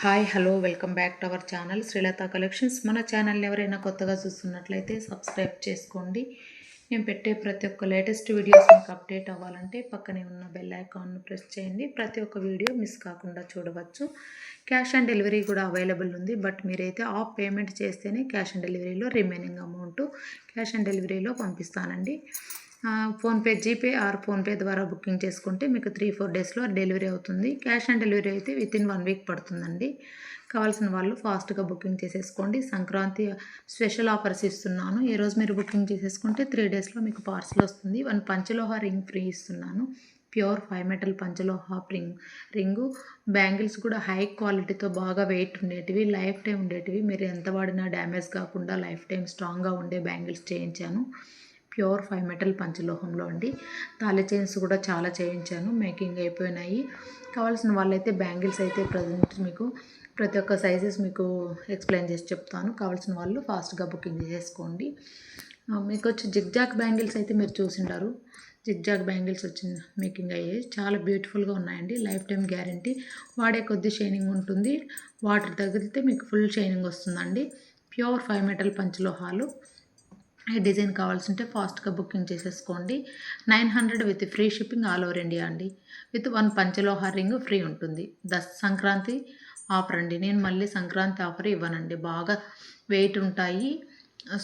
Hi hello welcome back to our channel Srilatha collections. మన ఛానల్ని ఎవరైనా కొత్తగా చూస్తున్నట్లయితే సబ్స్క్రైబ్ చేసుకోండి. నేను పెట్టే ప్రతి ఒక్క లేటెస్ట్ వీడియోస్ మీకు అప్డేట్ అవ్వాలంటే పక్కనే ఉన్న బెల్ ఐకాన్ను ప్రెస్ చేయండి. ప్రతి ఒక్క వీడియో మిస్ కాకుండా చూడవచ్చు. క్యాష్ ఆన్ డెలివరీ కూడా అవైలబుల్ ఉంది. బట్ మీరైతే ఆఫ్ పేమెంట్ చేస్తేనే క్యాష్ ఆన్ డెలివరీలో రిమైనింగ్ అమౌంట్ క్యాష్ ఆన్ డెలివరీలో పంపిస్తానండి. ఫోన్పే, జీపే ఆర్ ఫోన్పే ద్వారా బుకింగ్ చేసుకుంటే మీకు 3-4 డేస్లో డెలివరీ అవుతుంది. క్యాష్ ఆన్ డెలివరీ అయితే వితిన్ 1 వీక్ పడుతుందండి. కావాల్సిన వాళ్ళు ఫాస్ట్గా బుకింగ్ చేసేసుకోండి. సంక్రాంతి స్పెషల్ ఆఫర్స్ ఇస్తున్నాను. ఈరోజు మీరు బుకింగ్ చేసేసుకుంటే 3 డేస్లో మీకు పార్సల్ వస్తుంది. 1 పంచలోహ రింగ్ ఫ్రీ ఇస్తున్నాను. Pure 5 metal panchaloha ring. Bangles కూడా హై క్వాలిటీతో బాగా వెయిట్ ఉండేటివి, లైఫ్ టైం ఉండేటివి. మీరు ఎంత వాడినా డ్యామేజ్ కాకుండా లైఫ్ టైం స్ట్రాంగ్గా ఉండే బ్యాంగిల్స్ చేయించాను. ప్యూర్ 5 మెటల్ పంచలోహంలో అండి. తాళి చైన్స్ కూడా చాలా చేయించాను, మేకింగ్ అయిపోయినాయి. కావాల్సిన వాళ్ళైతే బ్యాంగిల్స్ అయితే ప్రజెంట్ మీకు ప్రతి ఒక్క సైజెస్ మీకు ఎక్స్ప్లెయిన్ చేసి చెప్తాను. కావాల్సిన వాళ్ళు ఫాస్ట్గా బుకింగ్ చేసుకోండి. మీకు వచ్చి జిగ్జాగ్ బ్యాంగిల్స్ అయితే మీరు చూసింటారు. జిగ్జాగ్ బ్యాంగిల్స్ వచ్చి మేకింగ్ అయ్యాయి, చాలా బ్యూటిఫుల్గా ఉన్నాయండి. Lifetime guarantee. వాడే కొద్ది షైనింగ్ ఉంటుంది. వాటర్ తగిలితే మీకు ఫుల్ షైనింగ్ వస్తుందండి. ప్యూర్ 5 మెటల్ పంచలోహాలు. ఈ డిజైన్ కావాల్సింటే ఫాస్ట్గా బుకింగ్ చేసేసుకోండి. 900 with free shipping all over India అండి. విత్ 1 పంచలోహ రింగ్ ఫ్రీ ఉంటుంది. సంక్రాంతి ఆఫర్ అండి. నేను మళ్ళీ సంక్రాంతి ఆఫర్ ఇవ్వనండి. బాగా వెయిట్ ఉంటాయి,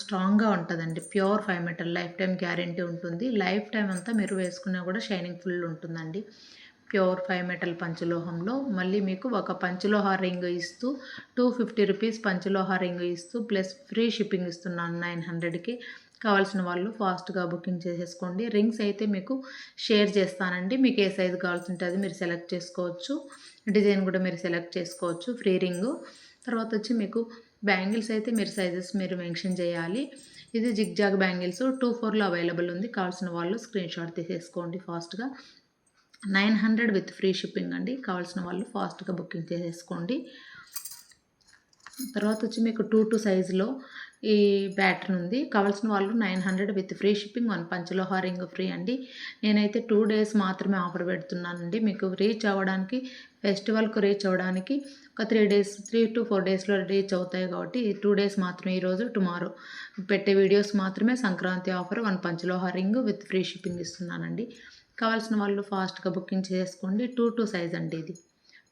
స్ట్రాంగ్గా ఉంటుందండి. Pure 5 metal life time guarantee ఉంటుంది. లైఫ్ టైం అంతా మీరు వేసుకున్నా కూడా షైనింగ్ ఫుల్ ఉంటుందండి. ప్యూర్ 5 మెటల్ పంచలోహంలో మళ్ళీ మీకు ఒక పంచలోహ రింగ్ ఇస్తూ 250 రూపీస్ పంచలోహ రింగ్ ఇస్తూ ప్లస్ ఫ్రీ షిప్పింగ్ ఇస్తున్నాను 900కి. కావాల్సిన వాళ్ళు ఫాస్ట్గా బుకింగ్ చేసేసుకోండి. రింగ్స్ అయితే మీకు షేర్ చేస్తానండి. మీకు ఏ సైజు కావాల్సింటే అది మీరు సెలెక్ట్ చేసుకోవచ్చు. డిజైన్ కూడా మీరు సెలెక్ట్ చేసుకోవచ్చు. Free ring. తర్వాత వచ్చి మీకు బ్యాంగిల్స్ అయితే మీరు సైజెస్ మీరు మెన్షన్ చేయాలి. ఇది జిగ్జాగ్ బ్యాంగిల్స్ 2-4లో అవైలబుల్ ఉంది. కావాల్సిన వాళ్ళు స్క్రీన్ షాట్ తీసేసుకోండి ఫాస్ట్గా. 900 విత్ ఫ్రీ షిప్పింగ్ అండి. కావాల్సిన వాళ్ళు ఫాస్ట్గా బుకింగ్ చేసేసుకోండి. తర్వాత వచ్చి మీకు 2 సైజులో ఈ ప్యాటర్న్ ఉంది. కావాల్సిన వాళ్ళు 900 with free shipping 1 panchaloha ring free అండి. నేనైతే 2 డేస్ మాత్రమే ఆఫర్ పెడుతున్నానండి. మీకు రీచ్ అవ్వడానికి, ఫెస్టివల్కు రీచ్ అవ్వడానికి ఒక 3-4 డేస్లో రీచ్ అవుతాయి కాబట్టి 2 డేస్ మాత్రమే. ఈరోజు టుమారో పెట్టే వీడియోస్ మాత్రమే Sankranti offer 1 panchaloha ring with free shipping ఇస్తున్నానండి. కావాల్సిన వాళ్ళు ఫాస్ట్గా బుకింగ్ చేసుకోండి. 2 సైజ్ అండి ఇది.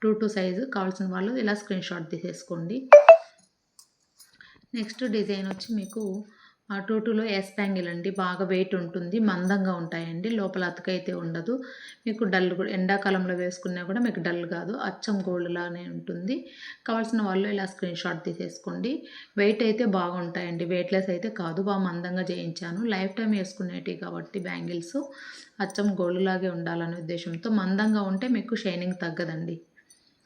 2 సైజు కావాల్సిన వాళ్ళు ఇలా స్క్రీన్ షాట్ తీసేసుకోండి. నెక్స్ట్ డిజైన్ వచ్చి మీకు 2లో ఎస్ బ్యాంగిల్ అండి. బాగా వెయిట్ ఉంటుంది, మందంగా ఉంటాయండి. లోపల అతుకైతే ఉండదు. మీకు డల్ కూడా ఎండాకాలంలో వేసుకున్నా కూడా మీకు డల్ కాదు, అచ్చం గోల్డ్ లానే ఉంటుంది. కావాల్సిన వాళ్ళు ఇలా స్క్రీన్ షాట్ తీసేసుకోండి. వెయిట్ అయితే బాగుంటాయండి, వెయిట్లెస్ అయితే కాదు. బాగా మందంగా చేయించాను. లైఫ్ టైం వేసుకునేటివి కాబట్టి బ్యాంగిల్స్ అచ్చం గోల్డ్ లాగే ఉండాలనే ఉద్దేశంతో. మందంగా ఉంటే మీకు షైనింగ్ తగ్గదండి.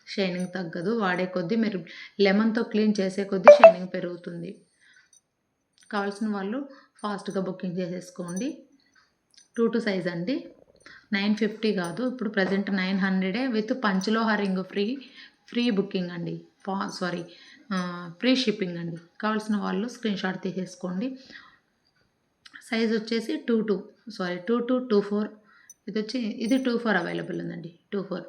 షైనింగ్ తగ్గదు. వాడే కొద్దీ మీరు లెమన్తో క్లీన్ చేసే కొద్దీ షైనింగ్ పెరుగుతుంది. కావాల్సిన వాళ్ళు ఫాస్ట్గా బుకింగ్ చేసేసుకోండి. 2 సైజ్ అండి. 950 కాదు, ఇప్పుడు present 900 with panchaloha ring free booking అండి. ఫ్రీ షిప్పింగ్ అండి. కావాల్సిన వాళ్ళు స్క్రీన్ షాట్ తీసేసుకోండి. సైజ్ వచ్చేసి 2-4. ఇది 2-4 అవైలబుల్ ఉందండి. 2-4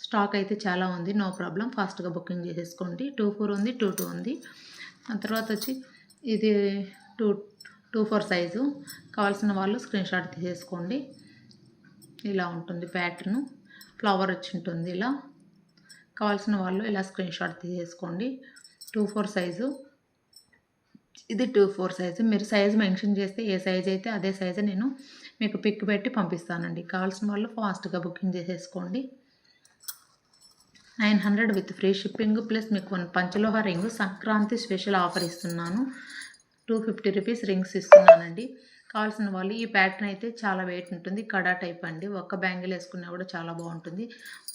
స్టాక్ అయితే చాలా ఉంది. నో ప్రాబ్లం, ఫాస్ట్గా బుకింగ్ చేసేసుకోండి. 2-4 ఉంది, 2-2 ఉంది. తర్వాత వచ్చి ఇది 2-4 సైజు. కావాల్సిన వాళ్ళు స్క్రీన్ షాట్ తీసేసుకోండి. ఇలా ఉంటుంది ప్యాటర్ను. ఫ్లవర్ వచ్చి ఉంటుంది ఇలా. కావాల్సిన వాళ్ళు ఇలా స్క్రీన్ షాట్ తీసేసుకోండి. 2-4 సైజు. ఇది 2-4 సైజు. మీరు సైజు మెన్షన్ చేస్తే ఏ సైజ్ అయితే అదే సైజు నేను మీకు పిక్ పెట్టి పంపిస్తానండి. కావాల్సిన వాళ్ళు ఫాస్ట్గా బుకింగ్ చేసేసుకోండి. 900 విత్ ఫ్రీ షిప్పింగ్ ప్లస్ మీకు 1 panchaloha ring Sankranti special offer ఇస్తున్నాను. 250 రూపీస్ రింగ్స్ ఇస్తున్నానండి. కావాల్సిన వాళ్ళు ఈ ప్యాటర్న్ అయితే చాలా వెయిట్ ఉంటుంది. కడా టైప్ అండి. ఒక్క బ్యాంగిల్ వేసుకున్నా కూడా చాలా బాగుంటుంది.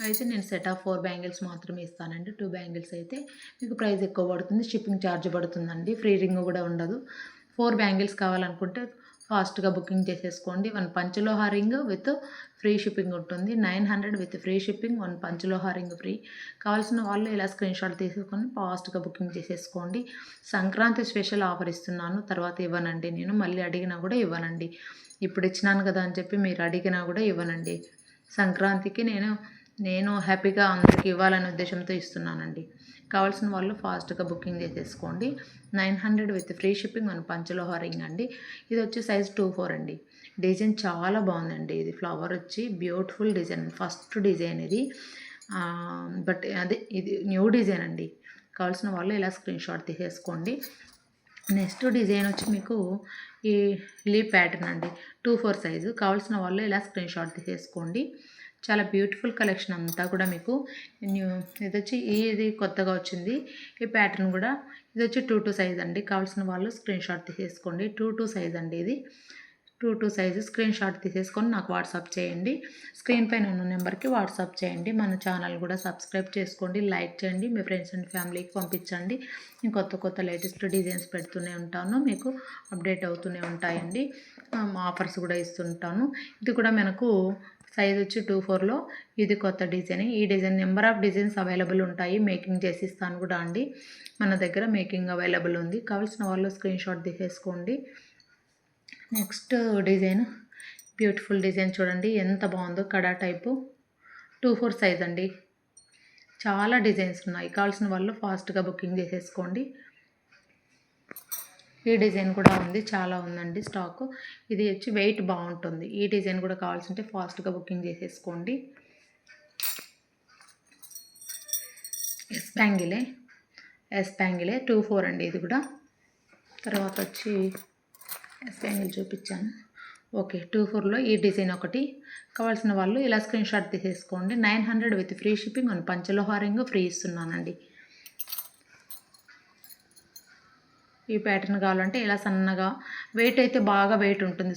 అయితే నేను సెట్ ఆఫ్ 4 బ్యాంగిల్స్ మాత్రమే ఇస్తానండి. 2 బ్యాంగిల్స్ అయితే మీకు ప్రైస్ ఎక్కువ పడుతుంది, షిప్పింగ్ ఛార్జ్ పడుతుందండి. ఫ్రీ రింగ్ కూడా ఉండదు. 4 బ్యాంగిల్స్ కావాలనుకుంటే ఫాస్ట్గా బుకింగ్ చేసేసుకోండి. 1 panchaloha ring with free shipping ఉంటుంది. 900 with free shipping 1 panchaloha ring free. కావాల్సిన వాళ్ళు ఇలా స్క్రీన్ షాట్ తీసుకొని ఫాస్ట్గా బుకింగ్ చేసేసుకోండి. సంక్రాంతి స్పెషల్ ఆఫర్ ఇస్తున్నాను. తర్వాత ఇవ్వనండి, నేను మళ్ళీ అడిగినా కూడా ఇవ్వనండి. ఇప్పుడు ఇచ్చినాను కదా అని చెప్పి మీరు అడిగినా కూడా ఇవ్వనండి. సంక్రాంతికి నేను నేను హ్యాపీగా అందరికి ఇవ్వాలనే ఉద్దేశంతో ఇస్తున్నానండి. కావాల్సిన వాళ్ళు ఫాస్ట్గా బుకింగ్ చేసేసుకోండి. 900 విత్ ఫ్రీ షిప్పింగ్ మన పంచలోహ రింగ్ అండి. ఇది వచ్చి సైజ్ 24 అండి. డిజైన్ చాలా బాగుందండి. ఇది ఫ్లవర్ వచ్చి బ్యూటిఫుల్ డిజైన్, ఫస్ట్ డిజైన్ ఇది. బట్ అదే ఇది న్యూ డిజైన్ అండి. కావాల్సిన వాళ్ళు ఇలా స్క్రీన్ షాట్ తీసేసుకోండి. నెక్స్ట్ డిజైన్ వచ్చి మీకు ఈ లీవ్ ప్యాటర్న్ అండి, 24 సైజు. కావాల్సిన వాళ్ళు ఇలా స్క్రీన్ షాట్ తీసేసుకోండి. చాలా బ్యూటిఫుల్ కలెక్షన్ అంతా కూడా మీకు న్యూ. ఇది వచ్చి ఇది కొత్తగా వచ్చింది ఈ ప్యాటర్న్ కూడా. ఇది వచ్చి 2 సైజ్ అండి. కావాల్సిన వాళ్ళు స్క్రీన్ షాట్ తీసేసుకోండి. 2 సైజ్ అండి ఇది. 2 సైజు స్క్రీన్ షాట్ తీసేసుకొని నాకు వాట్సాప్ చేయండి. స్క్రీన్ పైన ఉన్న నెంబర్కి వాట్సాప్ చేయండి. మన ఛానల్ కూడా సబ్స్క్రైబ్ చేసుకోండి, లైక్ చేయండి, మీ ఫ్రెండ్స్ అండ్ ఫ్యామిలీకి పంపించండి. నేను కొత్త లేటెస్ట్ డిజైన్స్ పెడుతూనే ఉంటాను, మీకు అప్డేట్ అవుతూనే ఉంటాయండి. ఆఫర్స్ కూడా ఇస్తుంటాను. ఇది కూడా మనకు సైజ్ వచ్చి 24లో ఇది కొత్త డిజైన్. ఈ design number of designs available ఉంటాయి. మేకింగ్ చేసి ఇస్తాను కూడా అండి. మన దగ్గర మేకింగ్ అవైలబుల్ ఉంది. కావాల్సిన వాళ్ళు స్క్రీన్ షాట్ తీసేసుకోండి. నెక్స్ట్ డిజైన్ బ్యూటిఫుల్ డిజైన్ చూడండి ఎంత బాగుందో. కడా టైపు 24 సైజ్ అండి. చాలా డిజైన్స్ ఉన్నాయి. కావాల్సిన వాళ్ళు ఫాస్ట్గా బుకింగ్ చేసేసుకోండి. ఈ డిజైన్ కూడా ఉంది, చాలా ఉందండి స్టాకు. ఇది వచ్చి వెయిట్ బాగుంటుంది. ఈ డిజైన్ కూడా కావాల్సింటే ఫాస్ట్గా బుకింగ్ చేసేసుకోండి. ఎస్ బ్యాంగిలే 24 అండి ఇది కూడా. తర్వాత వచ్చి ఎస్ బ్యాంగిల్ చూపించాను. ఓకే, 24లో ఈ డిజైన్ ఒకటి. కావాల్సిన వాళ్ళు ఇలా స్క్రీన్ షాట్ తీసేసుకోండి. 900 విత్ ఫ్రీ షిప్పింగ్ అని పంచలోహ రింగ్ ఫ్రీ ఇస్తున్నానండి. ఈ ప్యాటర్న్ కావాలంటే ఇలా సన్నగా, వెయిట్ అయితే బాగా వెయిట్ ఉంటుంది.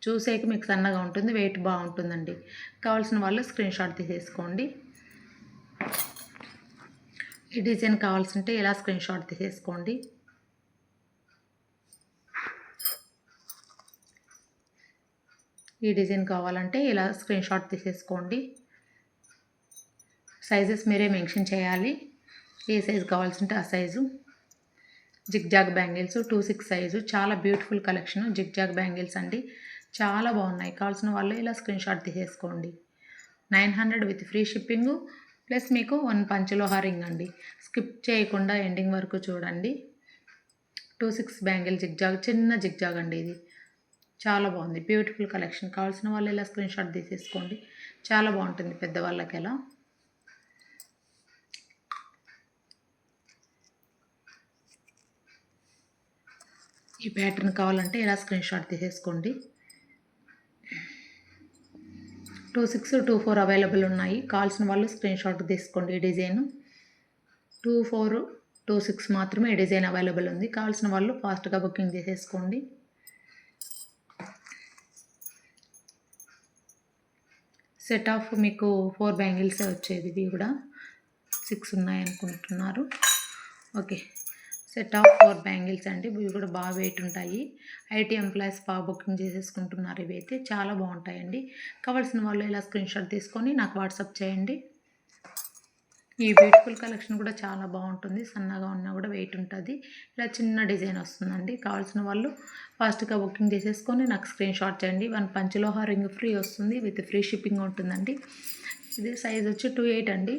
చూసేకి మీకు సన్నగా ఉంటుంది, వెయిట్ బాగుంటుందండి. కావాల్సిన వాళ్ళు స్క్రీన్ షాట్ తీసేసుకోండి. ఈ డిజైన్ కావాల్సింటే ఇలా స్క్రీన్ షాట్ తీసేసుకోండి. ఈ డిజైన్ కావాలంటే ఇలా స్క్రీన్ షాట్ తీసేసుకోండి. సైజెస్ మీరే మెన్షన్ చేయాలి, ఏ సైజు కావాల్సింటే ఆ సైజు. జిగ్జాగ్ బ్యాంగిల్స్ 26 సైజు, చాలా బ్యూటిఫుల్ కలెక్షన్. జిగ్జాగ్ బ్యాంగిల్స్ అండి, చాలా బాగున్నాయి. కావాల్సిన వాళ్ళు ఇలా స్క్రీన్ షాట్ తీసేసుకోండి. 900 విత్ ఫ్రీ షిప్పింగు ప్లస్ మీకు 1 పంచలోహ రింగ్ అండి. స్కిప్ చేయకుండా ఎండింగ్ వరకు చూడండి. 26 బ్యాంగిల్ జిగ్జాగ్, చిన్న జిగ్జాగ్ అండి ఇది. చాలా బాగుంది, బ్యూటిఫుల్ కలెక్షన్. కావాల్సిన వాళ్ళు ఇలా స్క్రీన్ షాట్ తీసేసుకోండి. చాలా బాగుంటుంది పెద్దవాళ్ళకి ఎలా. ఈ ప్యాటర్న్ కావాలంటే ఇలా స్క్రీన్ షాట్ తీసేసుకోండి. 26, 24 అవైలబుల్ ఉన్నాయి. కావాల్సిన వాళ్ళు స్క్రీన్ షాట్ తీసుకోండి. ఈ డిజైన్ 24, 26 మాత్రమే ఈ డిజైన్ అవైలబుల్ ఉంది. కావాల్సిన వాళ్ళు ఫాస్ట్గా బుకింగ్ చేసేసుకోండి. సెట్ ఆఫ్ మీకు 4 బ్యాంగిల్సే వచ్చేది. ఇవి కూడా 6 ఉన్నాయి అనుకుంటున్నారు. ఓకే, సెట్ ఆఫ్ 4 బ్యాంగిల్స్ అండి. ఇవి కూడా బాగా వెయిట్ ఉంటాయి. ఐటీ ఎంప్లాయీస్ బాగా బుకింగ్ చేసేసుకుంటున్నారు. ఇవి అయితే చాలా బాగుంటాయండి. కావాల్సిన వాళ్ళు ఇలా స్క్రీన్ షాట్ తీసుకొని నాకు వాట్సాప్ చేయండి. ఈ బ్యూటిఫుల్ కలెక్షన్ కూడా చాలా బాగుంటుంది. సన్నగా ఉన్నా కూడా వెయిట్ ఉంటుంది. ఇలా చిన్న డిజైన్ వస్తుందండి. కావాల్సిన వాళ్ళు ఫాస్ట్గా బుకింగ్ చేసేసుకొని నాకు స్క్రీన్ షాట్ చేయండి. 1 పంచలోహ రింగ్ ఫ్రీ వస్తుంది, విత్ ఫ్రీ షిప్పింగ్ ఉంటుందండి. ఇది సైజ్ వచ్చి 28 అండి.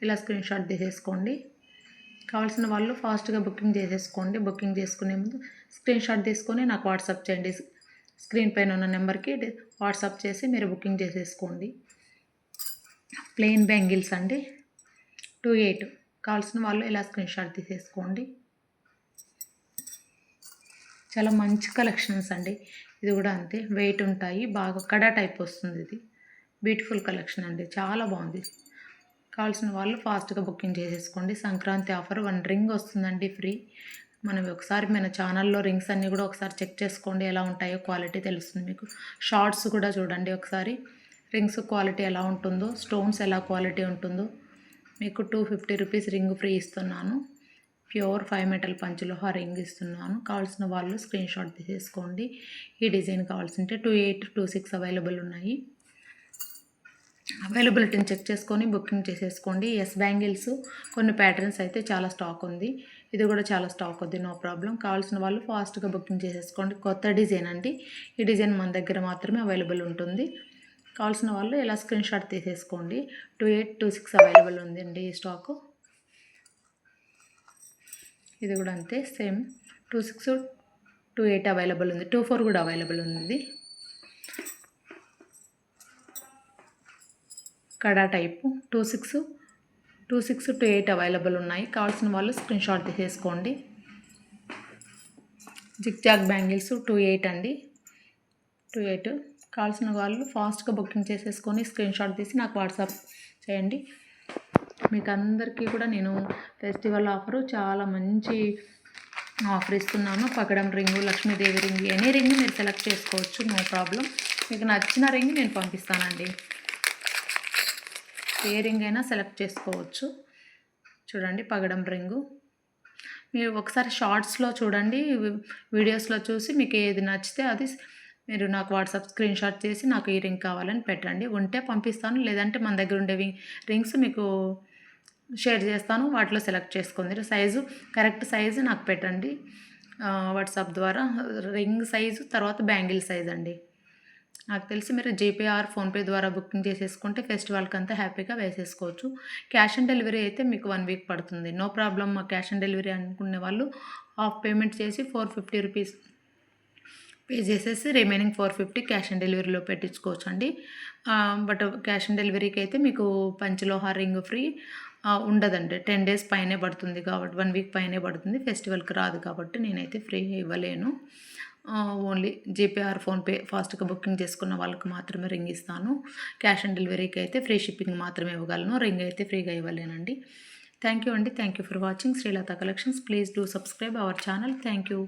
ఇలా స్క్రీన్ షాట్ తీసేసుకోండి. కావాల్సిన వాళ్ళు ఫాస్ట్గా బుకింగ్ చేసేసుకోండి. బుకింగ్ చేసుకునే ముందు స్క్రీన్ షాట్ తీసుకొని నాకు వాట్సాప్ చేయండి. స్క్రీన్ పైన ఉన్న నెంబర్కి వాట్సాప్ చేసి మీరు బుకింగ్ చేసేసుకోండి. ప్లెయిన్ బ్యాంగిల్స్ అండి, 28. కావాల్సిన వాళ్ళు ఇలా స్క్రీన్ షాట్ తీసేసుకోండి. చాలా మంచి కలెక్షన్స్ అండి. ఇది కూడా అంతే, వెయిట్ ఉంటాయి, బాగా కడా టైప్ వస్తుంది. ఇది బ్యూటిఫుల్ కలెక్షన్ అండి, చాలా బాగుంది. కావాల్సిన వాళ్ళు ఫాస్ట్గా బుకింగ్ చేసేసుకోండి. సంక్రాంతి ఆఫర్ 1 రింగ్ వస్తుందండి ఫ్రీ. మనం ఒకసారి మన ఛానల్లో రింగ్స్ అన్నీ కూడా ఒకసారి చెక్ చేసుకోండి, ఎలా ఉంటాయో క్వాలిటీ తెలుస్తుంది మీకు. షార్ట్స్ కూడా చూడండి ఒకసారి, రింగ్స్ క్వాలిటీ ఎలా ఉంటుందో, స్టోన్స్ ఎలా క్వాలిటీ ఉంటుందో. మీకు 250 రూపీస్ రింగ్ ఫ్రీ ఇస్తున్నాను. ప్యూర్ 5 మెటల్ పంచులో రింగ్ ఇస్తున్నాను. కావాల్సిన వాళ్ళు స్క్రీన్ షాట్ తీసేసుకోండి. ఈ డిజైన్ కావాల్సింటే 28, 26 అవైలబుల్ ఉన్నాయి. అవైలబిలిటీని చెక్ చేసుకొని బుకింగ్ చేసేసుకోండి. ఎస్ బ్యాంగిల్స్ కొన్ని ప్యాటర్న్స్ అయితే చాలా స్టాక్ ఉంది. ఇది కూడా చాలా స్టాక్ ఉంది, నో ప్రాబ్లం. కావాల్సిన వాళ్ళు ఫాస్ట్గా బుకింగ్ చేసేసుకోండి. కొత్త డిజైన్ అండి, ఈ డిజైన్ మన దగ్గర మాత్రమే అవైలబుల్ ఉంటుంది. కావాల్సిన వాళ్ళు ఇలా స్క్రీన్ షాట్ తీసేసుకోండి. 2826 అవైలబుల్ ఉందండి ఈ స్టాకు. ఇది కూడా అంతే సేమ్ 26 28 అవైలబుల్ ఉంది. 24 కూడా అవైలబుల్ ఉంది. కడా టైపు 26 28 అవైలబుల్ ఉన్నాయి. కావాల్సిన వాళ్ళు స్క్రీన్ షాట్ తీసేసుకోండి. జిగ్జాగ్ బ్యాంగిల్స్ 28 అండి. 28 కావాల్సిన వాళ్ళు ఫాస్ట్గా బుకింగ్ చేసేసుకొని స్క్రీన్ షాట్ తీసి నాకు వాట్సాప్ చేయండి. మీకు అందరికీ కూడా నేను ఫెస్టివల్ ఆఫరు చాలా మంచి ఆఫర్ ఇస్తున్నాను. పగడం ring, Lakshmidevi ring, any ring మీరు సెలెక్ట్ చేసుకోవచ్చు, నో ప్రాబ్లం. మీకు నచ్చిన రింగ్ నేను పంపిస్తానండి. ఏ రింగ్ అయినా సెలెక్ట్ చేసుకోవచ్చు. చూడండి పగడం రింగు. మీరు ఒకసారి షార్ట్స్లో చూడండి, వీడియోస్లో చూసి మీకు ఏది నచ్చితే అది మీరు నాకు వాట్సాప్ స్క్రీన్ షాట్ చేసి నాకు ఈ రింగ్ కావాలని పెట్టండి. ఉంటే పంపిస్తాను, లేదంటే మన దగ్గర ఉండే రింగ్స్ మీకు షేర్ చేస్తాను, వాటిలో సెలెక్ట్ చేసుకోండి. సైజు కరెక్ట్ సైజు నాకు పెట్టండి వాట్సాప్ ద్వారా. రింగ్ సైజు తర్వాత బ్యాంగిల్ సైజ్ అండి. నాకు తెలిసి మీరు జీపే ఆర్ ఫోన్పే ద్వారా బుకింగ్ చేసేసుకుంటే ఫెస్టివల్కి అంతా హ్యాపీగా వేసేసుకోవచ్చు. క్యాష్ ఆన్ డెలివరీ అయితే మీకు 1 వీక్ పడుతుంది, no problem. Cash on delivery అనుకునే వాళ్ళు హాఫ్ పేమెంట్ చేసి 450 రూపీస్ పే చేసేసి రిమైనింగ్ 450 క్యాష్ ఆన్ డెలివరీలో పెట్టించుకోవచ్చు అండి. బట్ క్యాష్ ఆన్ డెలివరీకి అయితే మీకు పంచలోహ రింగ్ ఫ్రీ ఉండదండి. 10 డేస్ పైనే పడుతుంది కాబట్టి 1 వీక్ పైనే పడుతుంది. ఫెస్టివల్కి రాదు కాబట్టి నేనైతే ఫ్రీగా ఇవ్వలేను. ఓన్లీ జీపే ఆర్ ఫోన్పే ఫాస్ట్గా బుకింగ్ చేసుకున్న వాళ్ళకి మాత్రమే రింగ్ ఇస్తాను. క్యాష్ ఆన్ డెలివరీకి అయితే ఫ్రీ షిప్పింగ్ మాత్రమే ఇవ్వగలను, రింగ్ అయితే ఫ్రీగా ఇవ్వలేనండి. థ్యాంక్ యూ అండి. Thank you for watching Srilatha collections. Please do subscribe our channel. Thank you.